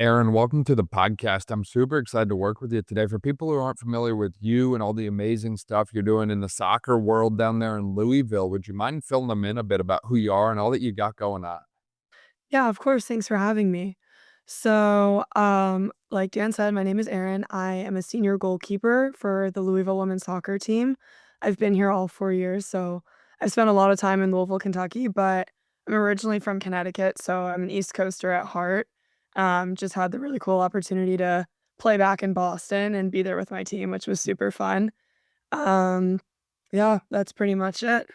Erynn, welcome to the podcast. I'm super excited to work with you today. For people who aren't familiar with you and all the amazing stuff you're doing in the soccer world down there in Louisville, would you mind filling them in a bit about who you are and all that you got going on? Yeah, of course. Thanks for having me. Like Dan said, my name is Erin. I am a senior goalkeeper for the Louisville women's soccer team. I've been here all 4 years, so I've spent a lot of time in Louisville, Kentucky, but I'm originally from Connecticut, so I'm an East Coaster at heart. Just had the really cool opportunity to play back in Boston and be there with my team, which was super fun. Um, yeah, that's pretty much it.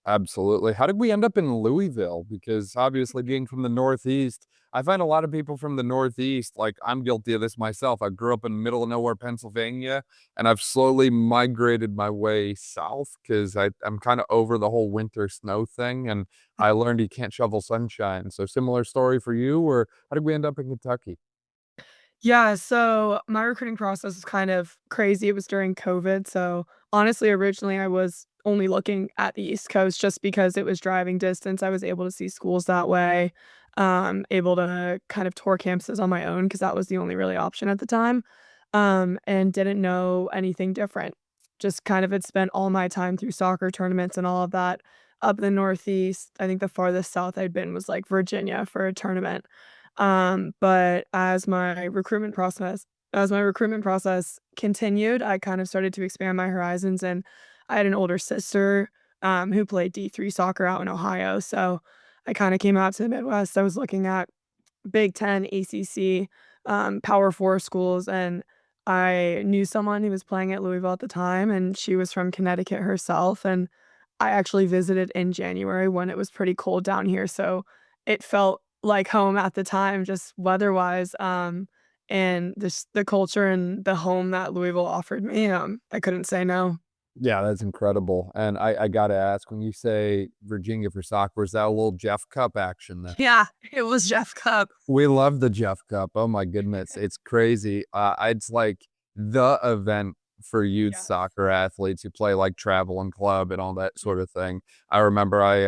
Absolutely. How did we end up in Louisville? Because obviously, being from the Northeast, I find a lot of people from the Northeast, like I'm guilty of this myself. I grew up in middle of nowhere, Pennsylvania, and I've slowly migrated my way south because I'm kind of over the whole winter snow thing. And I learned you can't shovel sunshine. So, similar story for you, or how did we end up in Kentucky? Yeah, so my recruiting process was kind of crazy. It was during COVID. So honestly, originally I was only looking at the East Coast just because it was driving distance. I was able to see schools that way, able to kind of tour campuses on my own because that was the only really option at the time. And didn't know anything different. Just kind of had spent all my time through soccer tournaments and all of that up in the Northeast. I think the farthest south I'd been was like Virginia for a tournament. But as my recruitment process continued, I kind of started to expand my horizons, and I had an older sister, who played D3 soccer out in Ohio, so I kinda came out to the Midwest. I was looking at Big 10, ACC, Power 4 schools, and I knew someone who was playing at Louisville at the time, and she was from Connecticut herself, and I actually visited in January when it was pretty cold down here, so it felt like home at the time just weather-wise, and the culture and the home that Louisville offered me, I couldn't say no. Yeah, that's incredible. And I got to ask, when you say Virginia for soccer, is that a little Jeff Cup action then? Yeah, it was Jeff Cup. We love the Jeff Cup. Oh my goodness, it's crazy. It's like the event for youth Yes. soccer athletes who play like travel and club and all that sort of thing. I remember I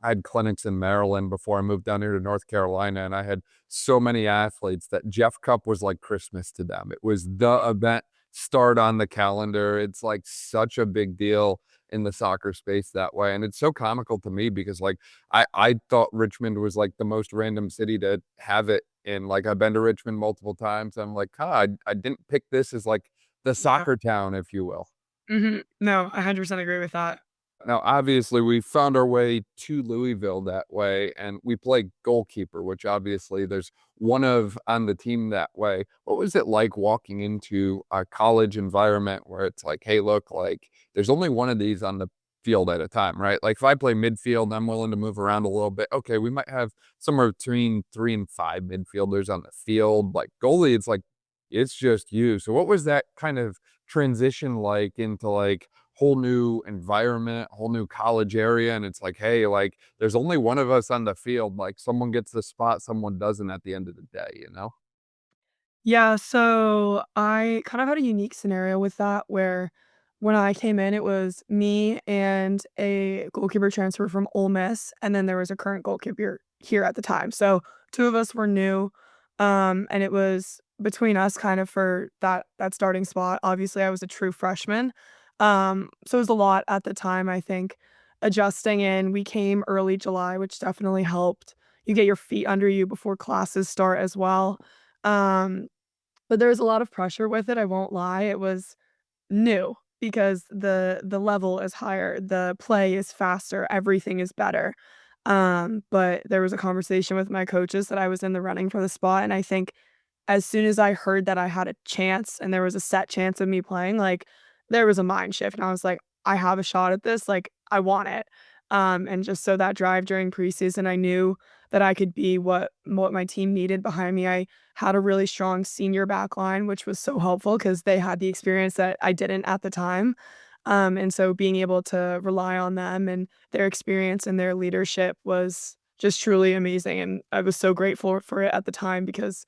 had clinics in Maryland before I moved down here to North Carolina, and I had so many athletes that Jeff Cup was like Christmas to them. It was the event start on the calendar. It's like such a big deal in the soccer space that way, and it's so comical to me because like I thought Richmond was, like, the most random city to have it in, like, I've been to Richmond multiple times, I'm like, "Huh, I didn't pick this as, like, the Yeah. soccer town," if you will. Mhm. No, I 100% agree with that. Now, obviously, we found our way to Louisville that way, and we play goalkeeper, which obviously there's one of on the team that way. What was it like walking into a college environment where it's like, "Hey, look, like, there's only one of these on the field at a time," right? Like, if I play midfield, I'm willing to move around a little bit. Okay, we might have somewhere between 3 and 5 midfielders on the field. Like, goalie, it's like, it's just you. So what was that kind of transition like into, like, whole new environment, whole new college area, and it's like, "Hey, like, there's only one of us on the field, like, someone gets the spot, someone doesn't at the end of the day," you know? Yeah, so I kind of had a unique scenario with that where when I came in, it was me and a goalkeeper transfer from Ole Miss, and then there was a current goalkeeper here at the time. So two of us were new, and it was between us kind of for that starting spot. Obviously, I was a true freshman, so it was a lot at the time. I think adjusting in. We came early July, which definitely helped. You get your feet under you before classes start as well. Um, but there was a lot of pressure with it, I won't lie, it was new because the level is higher, the play is faster, everything is better. But there was a conversation with my coaches that I was in the running for the spot, and I think as soon as I heard that I had a chance and there was a set chance of me playing, like, there was a mind shift, and I was like, "I have a shot at this, like, I want it." And just so that drive during preseason, I knew that I could be what my team needed behind me. I had a really strong senior back line, which was so helpful because they had the experience that I didn't at the time. And so being able to rely on them and their experience and their leadership was just truly amazing, and I was so grateful for it at the time because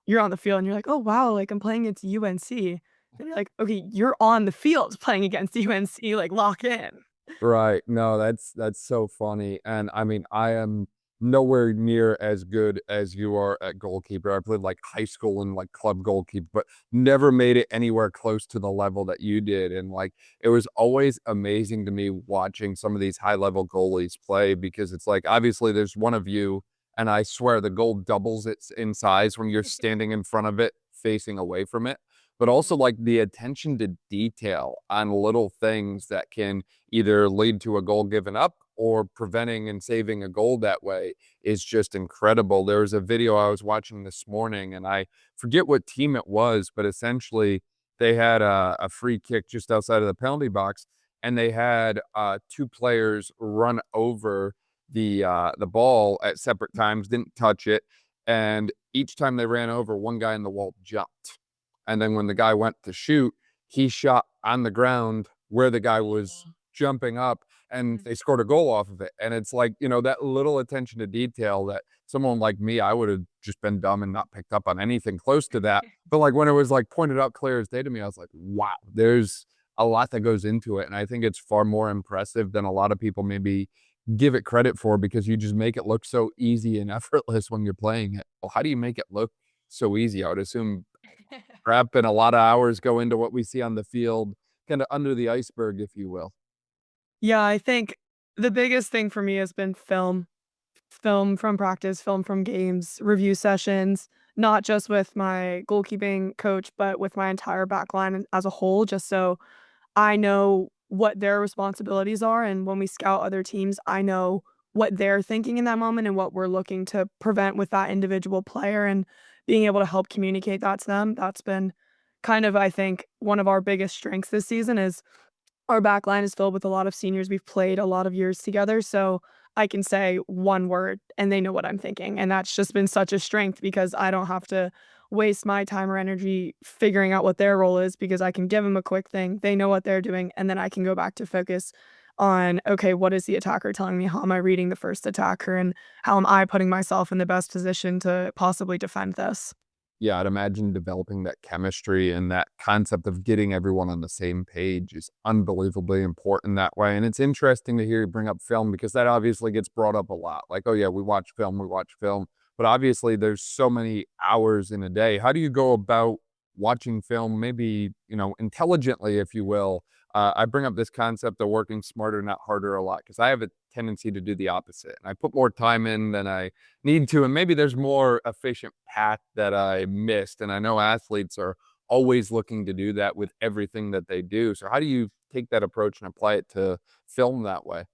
you're on the field and you're like, "Oh, wow, like, I'm playing against UNC." And you're like, "Okay, you're on the field playing against UNC, like, lock in." Right. No, that's so funny, and I mean, I am nowhere near as good as you are at goalkeeper. I played like high school and like club goalkeeper, but never made it anywhere close to the level that you did. And like, it was always amazing to me watching some of these high level goalies play, because it's like, obviously there's one of you, and I swear the goal doubles its in size when you're standing in front of it, facing away from it. But also like the attention to detail on little things that can either lead to a goal given up or preventing and saving a goal that way is just incredible. There was a video I was watching this morning, and I forget what team it was, but essentially they had a free kick just outside of the penalty box, and they had two players run over the ball at separate times, didn't touch it, and each time they ran over, one guy in the wall jumped. And then when the guy went to shoot, he shot on the ground where the guy was jumping up, and they scored a goal off of it. And it's like, that little attention to detail that someone like me, I would have just been dumb and not picked up on anything close to that. But like when it was like pointed out clear as day to me, I was like, wow, there's a lot that goes into it. And I think it's far more impressive than a lot of people maybe give it credit for, because you just make it look so easy and effortless when you're playing it. Well, how do you make it look so easy? I would assume prep and a lot of hours go into what we see on the field, kind of under the iceberg, if you will. Yeah, I think the biggest thing for me has been film. Film from practice, film from games, review sessions, not just with my goalkeeping coach, but with my entire backline as a whole, just so I know what their responsibilities are, and when we scout other teams, I know what they're thinking in that moment and what we're looking to prevent with that individual player, and being able to help communicate that to them. That's been kind of, I think, one of our biggest strengths this season is our back line is filled with a lot of seniors. We've played a lot of years together, so I can say one word and they know what I'm thinking, and that's just been such a strength because I don't have to waste my time or energy figuring out what their role is because I can give them a quick thing, they know what they're doing, and then I can go back to focus on, "Okay, what is the attacker telling me? How am I reading the first attacker, and how am I putting myself in the best position to possibly defend this?" Yeah, I'd imagine developing that chemistry and that concept of getting everyone on the same page is unbelievably important that way. And it's interesting to hear you bring up film, because that obviously gets brought up a lot. Like, oh yeah, we watch film, we watch film. But obviously there's so many hours in a day. How do you go about watching film, maybe, intelligently, if you will? I bring up this concept of working smarter, not harder a lot, because I have a tendency to do the opposite. And I put more time in than I need to, and maybe there's more efficient path that I missed. And I know athletes are always looking to do that with everything that they do. So how do you take that approach and apply it to film that way?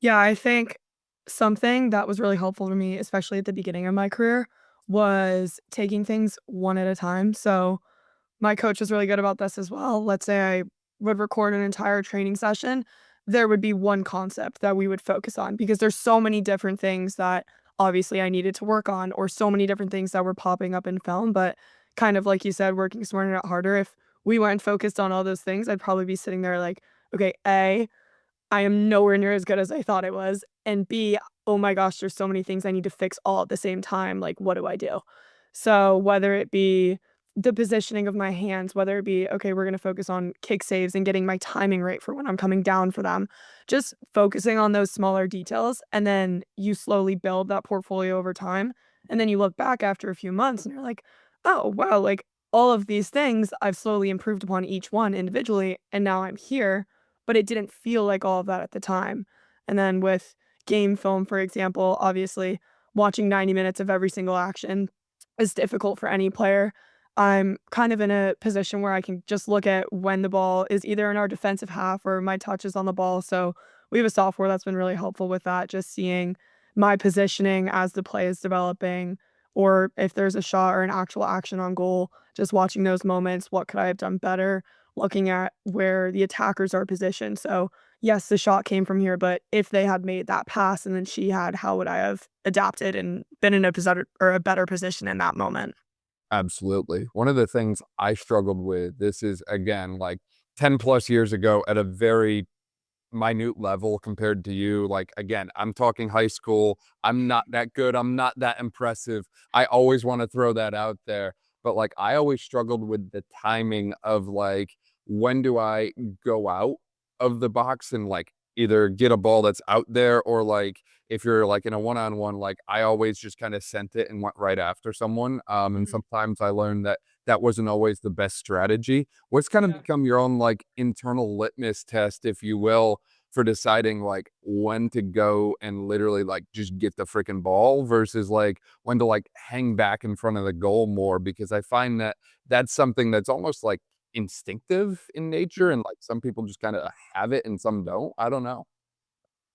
Yeah, I think something that was really helpful to me, especially at the beginning of my career, was taking things one at a time. So my coach was really good about this as well. Let's say I would record an entire training session, there would be one concept that we would focus on because there's so many different things that obviously I needed to work on, or so many different things that were popping up in film. But kind of like you said, working smarter, not harder. If we weren't focused on all those things, I'd probably be sitting there like, okay, A, I am nowhere near as good as I thought I was, and B, oh my gosh, there's so many things I need to fix all at the same time, like, what do I do? So, whether it be the positioning of my hands, whether it be, "Okay, we're gonna focus on kick saves and getting my timing right for when I'm coming down for them," just focusing on those smaller details, and then you slowly build that portfolio over time, and then you look back after a few months and you're like, "Oh, wow, like, all of these things, I've slowly improved upon each one individually, and now I'm here." But it didn't feel like all of that at the time. And then with game film, for example, obviously watching 90 minutes of every single action is difficult for any player. I'm kind of in a position where I can just look at when the ball is either in our defensive half or my touch is on the ball. So we have a software that's been really helpful with that, just seeing my positioning as the play is developing, or if there's a shot or an actual action on goal, just watching those moments. What could I have done better? Looking at where the attackers are positioned. So, yes, the shot came from here, but if they had made that pass and then she had, how would I have adapted and been in a better position in that moment? Absolutely. One of the things I struggled with, this is again like 10 plus years ago at a very minute level compared to you. Like, again, I'm talking high school. I'm not that good. I'm not that impressive. I always want to throw that out there. But like, I always struggled with the timing of like, when do I go out of the box and like either get a ball that's out there, or like if you're like in a one-on-one, like I always just kind of sent it and went right after someone. And Mhm. sometimes I learned that that wasn't always the best strategy. What's kind of Yeah. become your own like internal litmus test, if you will, for deciding like when to go and literally like just get the freaking ball versus like when to like hang back in front of the goal more? Because I find that that's something that's almost like instinctive in nature, and like some people just kind of have it and some don't. I don't know.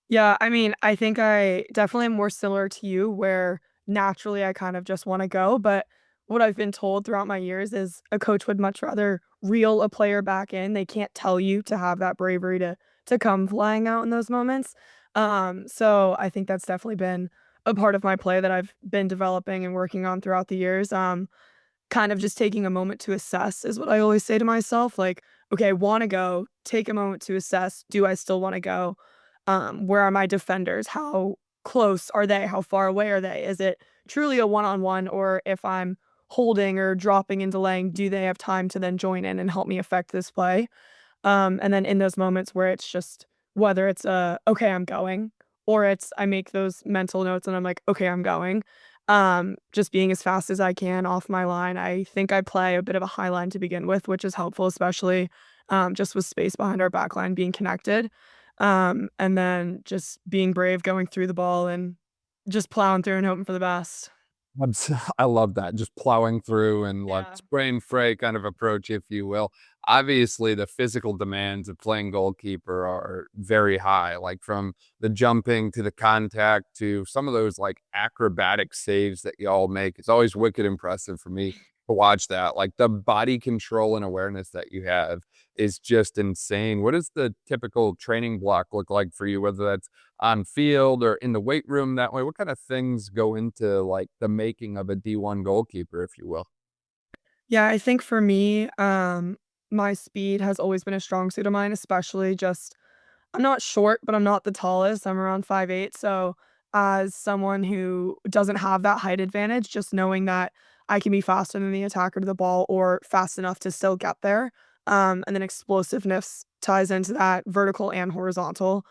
Yeah, I mean, I think I definitely am more similar to you where naturally I kind of just wanna go, but what I've been told throughout my years is a coach would much rather reel a player back in. They can't tell you to have that bravery to come flying out in those moments. So I think that's definitely been a part of my play that I've been developing and working on throughout the years. Kind of just taking a moment to assess is what I always say to myself, like, "Okay, I wanna go." Take a moment to assess, "Do I still wanna go?" Where are my defenders? How close are they? How far away are they? Is it truly a one-on-one, or if I'm holding or dropping and delaying, do they have time to then join in and help me affect this play? And then in those moments where it's just whether it's a, "Okay, I'm going," or it's I make those mental notes and I'm like, "Okay, I'm going." Just being as fast as I can off my line. I think I play a bit of a high line to begin with, which is helpful, especially, just with space behind our back line being connected. And then just being brave going through the ball and just plowing through and hoping for the best. I love that, just plowing through and like Yeah. spray and fray kind of approach, if you will. Obviously, the physical demands of playing goalkeeper are very high, like from the jumping to the contact to some of those like acrobatic saves that y'all make. It's always wicked impressive for me to watch that. Like the body control and awareness that you have is just insane. What does the typical training block look like for you, whether that's on field or in the weight room that way? What kind of things go into like the making of a D1 goalkeeper, if you will? Yeah, I think for me, my speed has always been a strong suit of mine, especially just I'm not short, but I'm not the tallest. I'm around 5'8", so as someone who doesn't have that height advantage, just knowing that I can be faster than the attacker to the ball or fast enough to still get there, and then explosiveness ties into that, vertical and horizontal.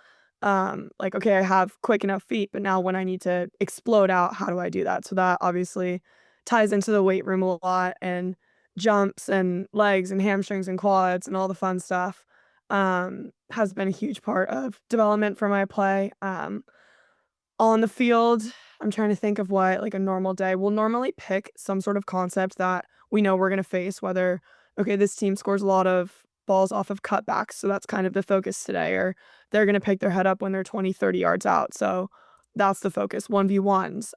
Like, okay, I have quick enough feet, but now when I need to explode out, how do I do that? So that obviously ties into the weight room a lot and jumps and legs and hamstrings and quads and all the fun stuff has been a huge part of development for my play. On the field, I'm trying to think of what like a normal day. We'll normally pick some sort of concept that we know we're gonna face, whether okay, this team scores a lot of balls off of cutbacks, so that's kind of the focus today, or they're gonna pick their head up when they're 20, 30 yards out. So that's the focus, 1v1s.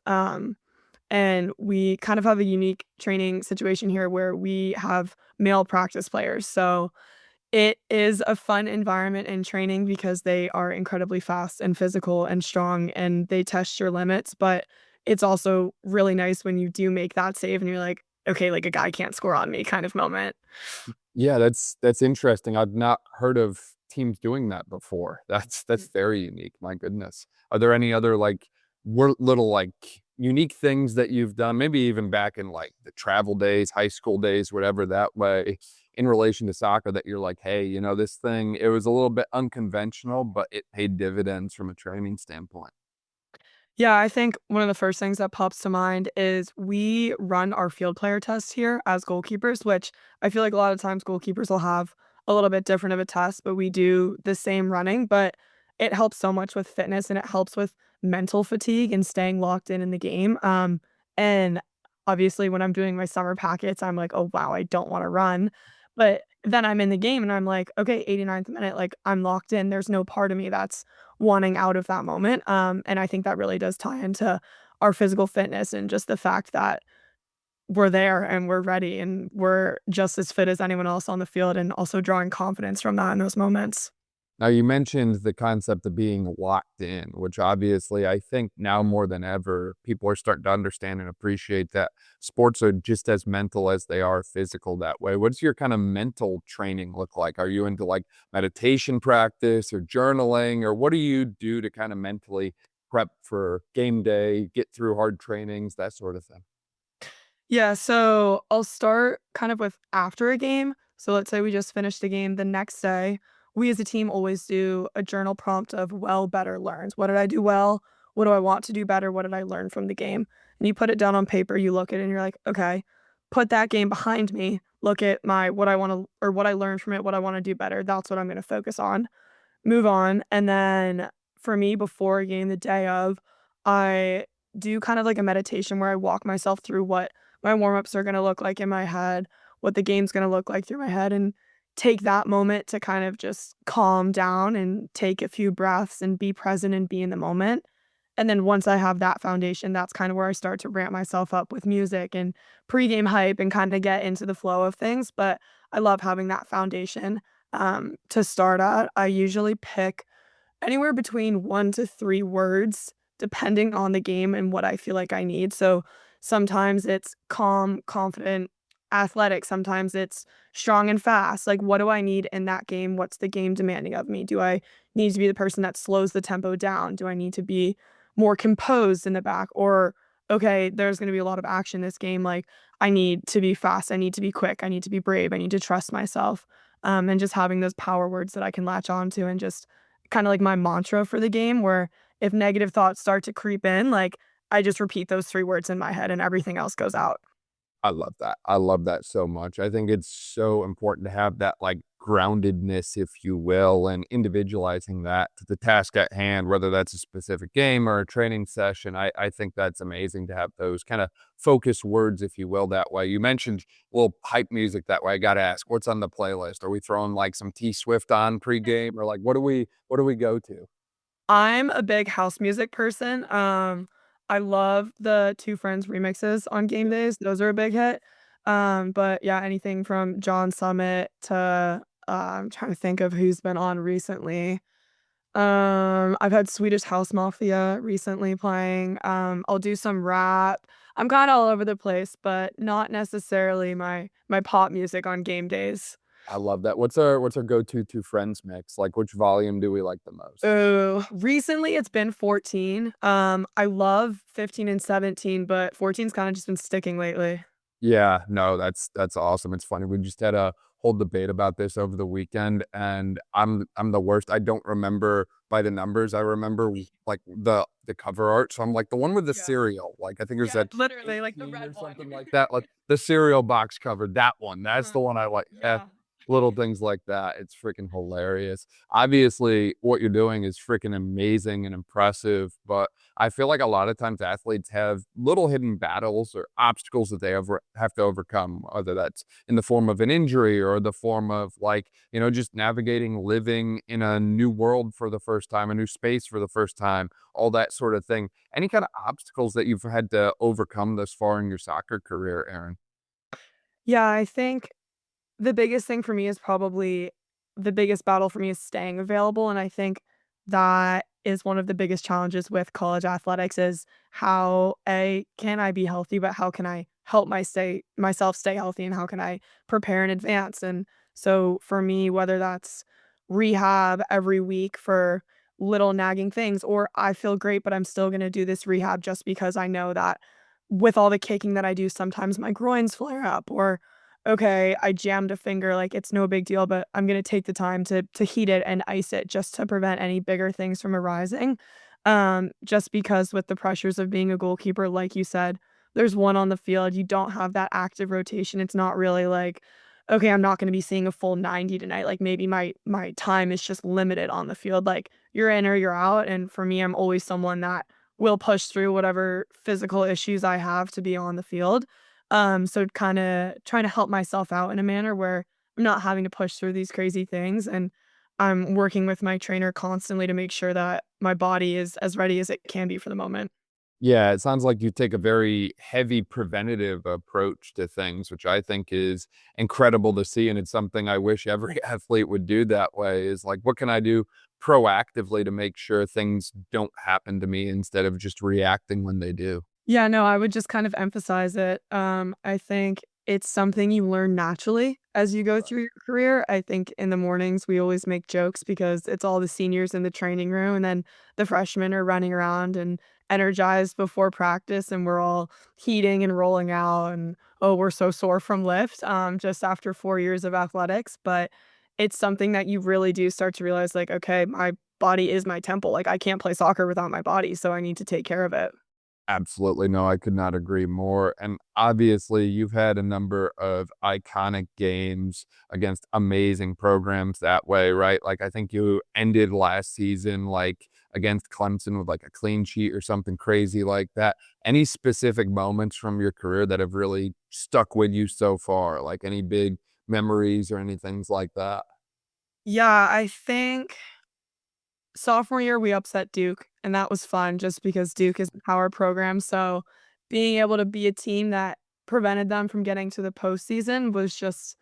And we kind of have a unique training situation here where we have male practice players. So it is a fun environment in training because they are incredibly fast and physical and strong, and they test your limits, but it's also really nice when you do make that save and you're like, "Okay, like, a guy can't score on me," kind of moment. Yeah, that's interesting. I've not heard of teams doing that before. That's very unique. My goodness. Are there any other like little like unique things that you've done, maybe even back in like the travel days, high school days, whatever that way, in relation to soccer that you're like, hey, you know, this thing, it was a little bit unconventional, but it paid dividends from a training standpoint. Yeah, I think one of the first things that pops to mind is we run our field player test here as goalkeepers, which I feel like a lot of times goalkeepers will have a little bit different of a test, but we do the same running. But it helps so much with fitness and it helps with mental fatigue and staying locked in the game. And obviously, when I'm doing my summer packets, I'm like, oh, wow, I don't want to run. But then I'm in the game and I'm like, okay, 89th minute, like I'm locked in. There's no part of me that's wanting out of that moment. And I think that really does tie into our physical fitness and just the fact that we're there and we're ready and we're just as fit as anyone else on the field and also drawing confidence from that in those moments. Now, you mentioned the concept of being locked in, which obviously I think now more than ever, people are starting to understand and appreciate that sports are just as mental as they are physical that way. What does your kind of mental training look like? Are you into like meditation practice or journaling, or what do you do to kind of mentally prep for game day, get through hard trainings, that sort of thing? Yeah, so I'll start kind of with after a game. So let's say we just finished a game the next day. we as a team always do a journal prompt of well, better, learned. What did I do well? What do I want to do better? What did I learn from the game? And you put it down on paper, you look at it and you're like, okay, put that game behind me. Look at my what I want to or what I learned from it, what I want to do better. That's what I'm going to focus on. Move on. And then for me, before a game, the day of, I do kind of like a meditation where I walk myself through what my warm-ups are gonna look like in my head, what the game's gonna look like through my head, and take that moment to kind of just calm down and take a few breaths and be present and be in the moment. And then once I have that foundation, that's kind of where I start to ramp myself up with music and pregame hype and kind of get into the flow of things. But I love having that foundation to start at. I usually pick anywhere between 1 to 3 words, depending on the game and what I feel like I need. So, sometimes it's calm, confident, athletic, sometimes it's strong and fast. Like, what do I need in that game? What's the game demanding of me? Do I need to be the person that slows the tempo down? Do I need to be more composed in the back? Or, okay, there's gonna be a lot of action this game, like, I need to be fast, I need to be quick, I need to be brave, I need to trust myself. And just having those power words that I can latch on to and just kinda like my mantra for the game where if negative thoughts start to creep in, like, I just repeat those 3 words in my head and everything else goes out. I love that. I love that so much. I think it's so important to have that, like, groundedness, if you will, and individualizing that to the task at hand, whether that's a specific game or a training session. I think that's amazing to have those kinda focused words, if you will, that way. You mentioned a little hype music that way. I gotta ask, what's on the playlist? Are we throwing, like, some T Swift on pregame, or, like, what do we go to? I'm a big house music person. I love the Two Friends remixes on game days. Those are a big hit. But yeah, anything from John Summit to I'm trying to think of who's been on recently. I've had Swedish House Mafia recently playing. I'll do some rap. I'm kinda all over the place, but not necessarily my pop music on game days. I love that. What's our go-to 2 friends mix? Like, which volume do we like the most? Oh, recently it's been 14. I love 15 and 17, but 14's kinda just been sticking lately. Yeah, no, that's awesome. It's funny. We just had a whole debate about this over the weekend, and I'm the worst. I don't remember by the numbers. I remember like the cover art. So I'm like the one with the Yeah. cereal. Like I think there's Yeah, that literally, like, the 18 or red one. something like that. Like the cereal box cover. That one. That's Uh-huh. the one I like. Yeah, Yeah. little things like that. It's freaking hilarious. Obviously, what you're doing is freaking amazing and impressive, but I feel like a lot of times athletes have little hidden battles or obstacles that they have to overcome, whether that's in the form of an injury or the form of like, just navigating living in a new world for the first time, a new space for the first time, all that sort of thing. Any kind of obstacles that you've had to overcome thus far in your soccer career, Aaron? Yeah, I think the biggest thing for me is probably the biggest battle for me is staying available, and I think that is one of the biggest challenges with college athletics is how can I be healthy, but how can I help myself stay healthy, and how can I prepare in advance? And so for me, whether that's rehab every week for little nagging things, or I feel great, but I'm still gonna do this rehab just because I know that with all the kicking that I do, sometimes my groins flare up, or okay, I jammed a finger, like, it's no big deal, but I'm gonna take the time to heat it and ice it just to prevent any bigger things from arising. Just because with the pressures of being a goalkeeper, like you said, there's one on the field, you don't have that active rotation, it's not really like, "Okay, I'm not gonna be seeing a full 90 tonight," like, maybe my time is just limited on the field, like, you're in or you're out, and for me, I'm always someone that will push through whatever physical issues I have to be on the field. So kinda trying to help myself out in a manner where I'm not having to push through these crazy things, and I'm working with my trainer constantly to make sure that my body is as ready as it can be for the moment. Yeah, it sounds like you take a very heavy preventative approach to things, which I think is incredible to see. And it's something I wish every athlete would do that way is like, what can I do proactively to make sure things don't happen to me instead of just reacting when they do? Yeah, no, I would just kind of emphasize it. I think it's something you learn naturally as you go Right. through your career. I think in the mornings we always make jokes because it's all the seniors in the training room and then the freshmen are running around and energized before practice and we're all heating and rolling out and oh, we're so sore from lift just after 4 years of athletics, but it's something that you really do start to realize, like, "Okay, my body is my temple, like, I can't play soccer without my body, so I need to take care of it." Absolutely. No, I could not agree more. And obviously, you've had a number of iconic games against amazing programs that way, right? Like, I think you ended last season, like, against Clemson with like a clean sheet or something crazy like that. Any specific moments from your career that have really stuck with you so far? Like, any big memories or anything like that? Yeah, I think sophomore year, we upset Duke, and that was fun just because Duke is a power program, so being able to be a team that prevented them from getting to the postseason was just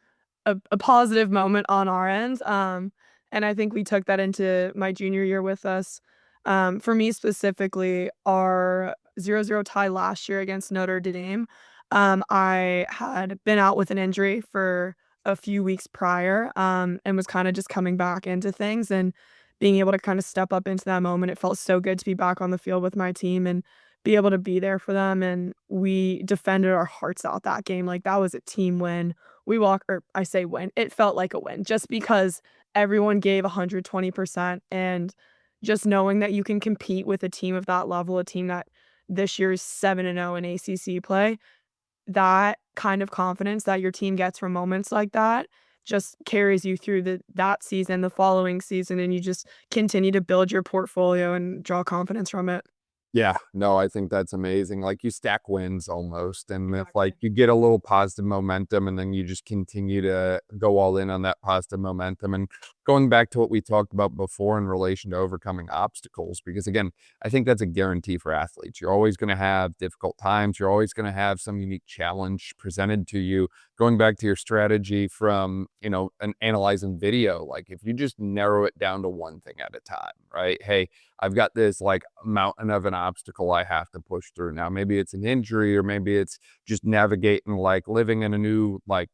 a positive moment on our end, and I think we took that into my junior year with us. For me specifically, our 0-0 tie last year against Notre Dame, I had been out with an injury for a few weeks prior, and was kinda just coming back into things, and being able to kinda step up into that moment, it felt so good to be back on the field with my team and be able to be there for them, and we defended our hearts out that game, like, that was a team win. We walk or I say win, it felt like a win just because everyone gave 120%, and just knowing that you can compete with a team of that level, a team that this year's 7-0 in ACC play, that kind of confidence that your team gets from moments like that just carries you through that season, the following season, and you just continue to build your portfolio and draw confidence from it. Yeah, no, I think that's amazing. Like you stack wins almost, and if like Exactly. you get a little positive momentum, and then you just continue to go all in on that positive momentum. And going back to what we talked about before in relation to overcoming obstacles, because again, I think that's a guarantee for athletes. You're always going to have difficult times. You're always going to have some unique challenge presented to you. Going back to your strategy from, an analyzing video, like if you just narrow it down to one thing at a time, right? Hey, I've got this like mountain of an obstacle I have to push through. Now, maybe it's an injury, or maybe it's just navigating like living in a new, like,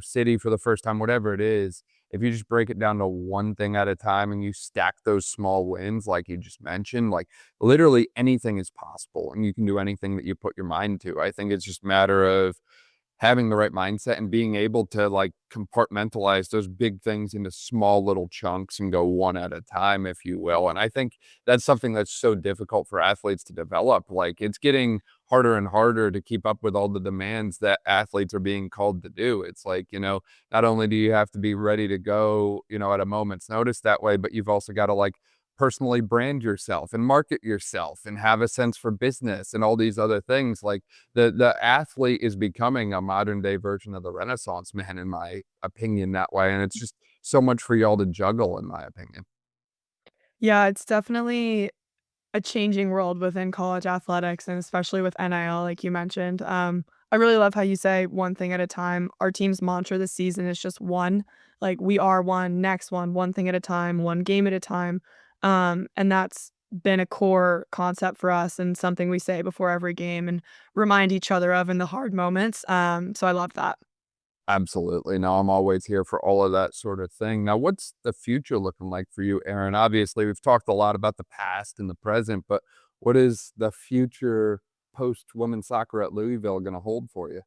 city for the first time, whatever it is. If you just break it down to one thing at a time and you stack those small wins, like you just mentioned, like literally anything is possible and you can do anything that you put your mind to. I think it's just a matter of having the right mindset and being able to like compartmentalize those big things into small little chunks and go one at a time, if you will. And I think that's something that's so difficult for athletes to develop. Like it's getting harder and harder to keep up with all the demands that athletes are being called to do. It's like, not only do you have to be ready to go, at a moment's notice that way, but you've also got to like personally brand yourself and market yourself and have a sense for business and all these other things. Like the athlete is becoming a modern day version of the Renaissance man, in my opinion, that way. And it's just so much for y'all to juggle, in my opinion. Yeah, it's definitely a changing world within college athletics and especially with NIL, like you mentioned. I really love how you say one thing at a time. Our team's mantra this season is just one. Like we are one, next one thing at a time, one game at a time. And that's been a core concept for us and something we say before every game and remind each other of in the hard moments. So I love that. Absolutely. No, I'm always here for all of that sort of thing. Now, what's the future looking like for you, Aaron? Obviously, we've talked a lot about the past and the present, but what is the future post women's soccer at Louisville going to hold for you?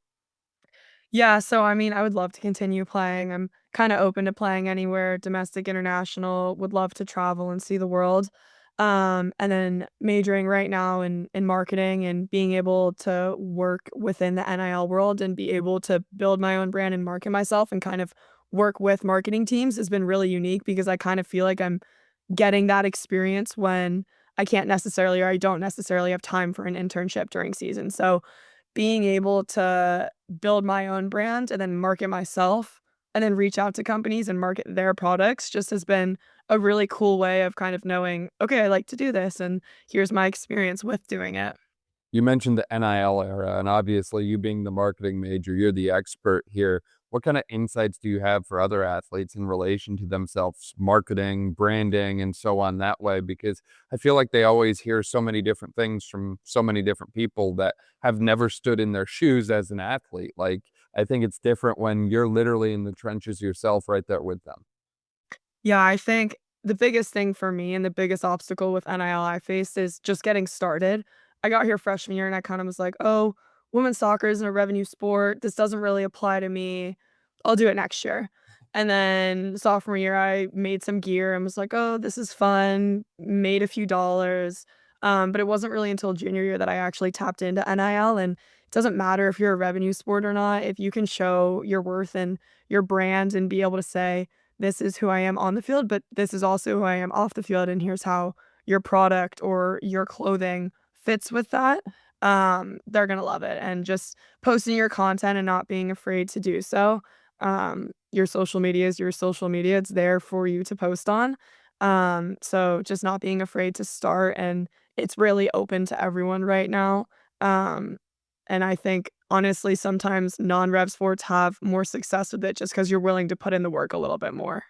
Yeah, so I mean, I would love to continue playing. I'm kind of open to playing anywhere, domestic, international, would love to travel and see the world. And then majoring right now in marketing and being able to work within the NIL world and be able to build my own brand and market myself and kind of work with marketing teams has been really unique because I kind of feel like I'm getting that experience when I can't necessarily or I don't necessarily have time for an internship during season. So being able to build my own brand and then market myself and then reach out to companies and market their products just has been a really cool way of kind of knowing, "Okay, I like to do this, and here's my experience with doing it." You mentioned the NIL era, and obviously, you being the marketing major, you're the expert here. What kind of insights do you have for other athletes in relation to themselves, marketing, branding, and so on that way? Because I feel like they always hear so many different things from so many different people that have never stood in their shoes as an athlete. Like, I think it's different when you're literally in the trenches yourself right there with them. Yeah, I think the biggest thing for me and the biggest obstacle with NIL I faced is just getting started. I got here freshman year and I kind of was like, "Oh, women's soccer isn't a revenue sport. This doesn't really apply to me. I'll do it next year." And then sophomore year, I made some gear and was like, "Oh, this is fun." Made a few dollars. But it wasn't really until junior year that I actually tapped into NIL, and it doesn't matter if you're a revenue sport or not. If you can show your worth and your brand and be able to say, "This is who I am on the field, but this is also who I am off the field, and here's how your product or your clothing fits with that," they're gonna love it. And just posting your content and not being afraid to do so. Your social media is your social media. It's there for you to post on. So just not being afraid to start, and it's really open to everyone right now. Um, and I think honestly, sometimes non-rev sports have more success with it just because you're willing to put in the work a little bit more.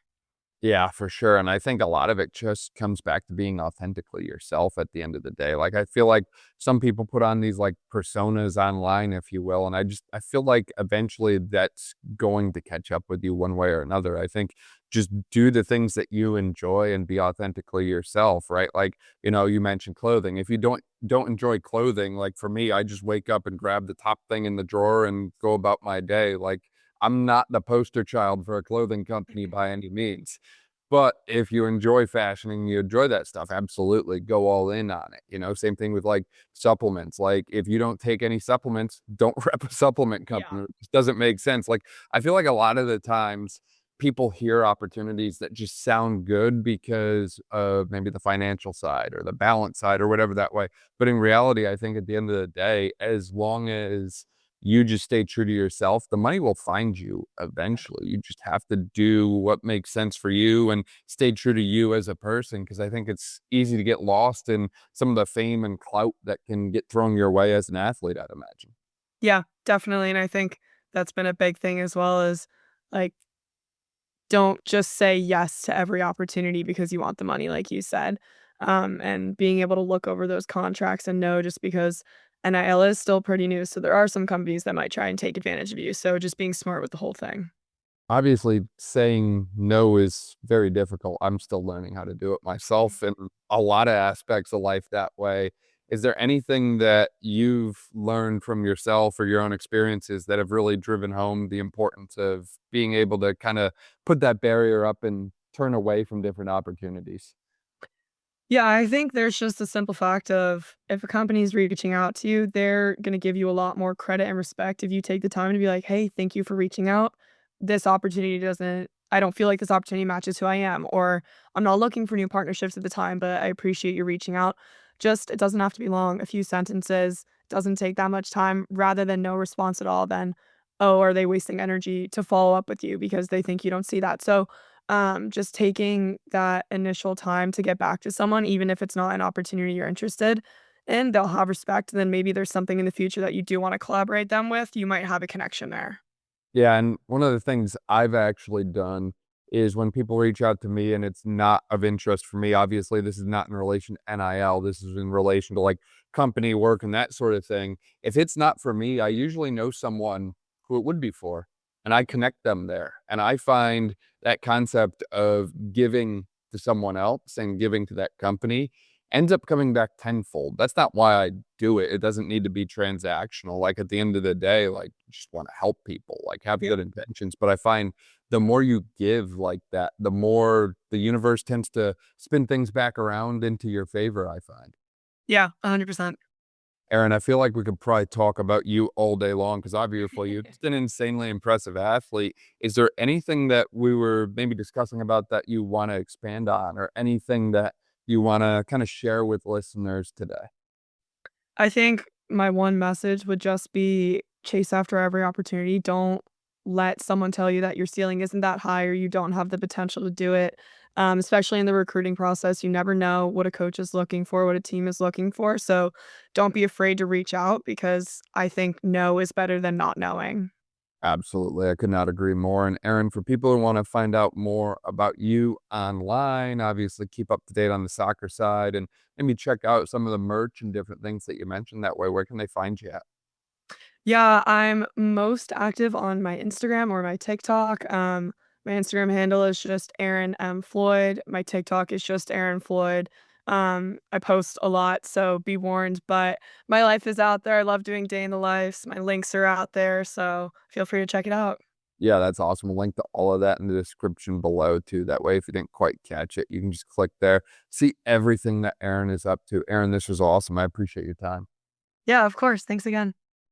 Yeah, for sure, and I think a lot of it just comes back to being authentically yourself at the end of the day. Like, I feel like some people put on these, like, personas online, if you will, and I feel like eventually that's going to catch up with you one way or another. I think just do the things that you enjoy and be authentically yourself, right? Like, you mentioned clothing. If you don't enjoy clothing, like, for me, I just wake up and grab the top thing in the drawer and go about my day. Like, I'm not the poster child for a clothing company by any means. But if you enjoy fashion and you enjoy that stuff, absolutely go all in on it. Same thing with like supplements. Like if you don't take any supplements, don't rep a supplement Yeah. company. It just doesn't make sense. Like I feel like a lot of the times people hear opportunities that just sound good because of maybe the financial side or the balance side or whatever that way. But in reality, I think at the end of the day, as long as you just stay true to yourself, the money will find you eventually. You just have to do what makes sense for you and stay true to you as a person. Because I think it's easy to get lost in some of the fame and clout that can get thrown your way as an athlete, I'd imagine. Yeah, definitely. And I think that's been a big thing as well as like, don't just say yes to every opportunity because you want the money, like you said. And being able to look over those contracts and know just because NIL is still pretty new. So there are some companies that might try and take advantage of you. So just being smart with the whole thing. Obviously, saying no is very difficult. I'm still learning how to do it myself in a lot of aspects of life that way. Is there anything that you've learned from yourself or your own experiences that have really driven home the importance of being able to kind of put that barrier up and turn away from different opportunities? Yeah, I think there's just a simple fact of if a company is reaching out to you, they're going to give you a lot more credit and respect if you take the time to be like, "Hey, thank you for reaching out. This opportunity doesn't, I don't feel like this opportunity matches who I am," or "I'm not looking for new partnerships at the time, but I appreciate you reaching out." Just, it doesn't have to be long, a few sentences, doesn't take that much time rather than no response at all. Then, oh, are they wasting energy to follow up with you because they think you don't see that? So, just taking that initial time to get back to someone, even if it's not an opportunity you're interested in, they'll have respect. Then maybe there's something in the future that you do want to collaborate them with. You might have a connection there. Yeah, and one of the things I've actually done is when people reach out to me and it's not of interest for me, obviously this is not in relation to NIL, this is in relation to like company work and that sort of thing. If it's not for me, I usually know someone who it would be for, and I connect them there. And I find that concept of giving to someone else and giving to that company ends up coming back tenfold. That's not why I do it. It doesn't need to be transactional. Like at the end of the day, like you just want to help people, like have Yeah. good intentions. But I find the more you give like that, the more the universe tends to spin things back around into your favor, I find. Yeah, 100%. Erynn, I feel like we could probably talk about you all day long because obviously you're just an insanely impressive athlete. Is there anything that we were maybe discussing about that you want to expand on or anything that you want to kind of share with listeners today? I think my one message would just be chase after every opportunity. Don't let someone tell you that your ceiling isn't that high or you don't have the potential to do it. Especially in the recruiting process, you never know what a coach is looking for, what a team is looking for. So don't be afraid to reach out because I think no is better than not knowing. Absolutely. I could not agree more. And Erynn, for people who want to find out more about you online, obviously keep up to date on the soccer side and maybe check out some of the merch and different things that you mentioned that way. Where can they find you at? Yeah, I'm most active on my Instagram or my TikTok. My Instagram handle is just Erynn M. Floyd. My TikTok is just Erynn Floyd. I post a lot, so be warned, but my life is out there. I love doing day in the lives. My links are out there, so feel free to check it out. Yeah, that's awesome. We'll link to all of that in the description below too. That way, if you didn't quite catch it, you can just click there, see everything that Erynn is up to. Erynn, this was awesome. I appreciate your time. Yeah, of course. Thanks again.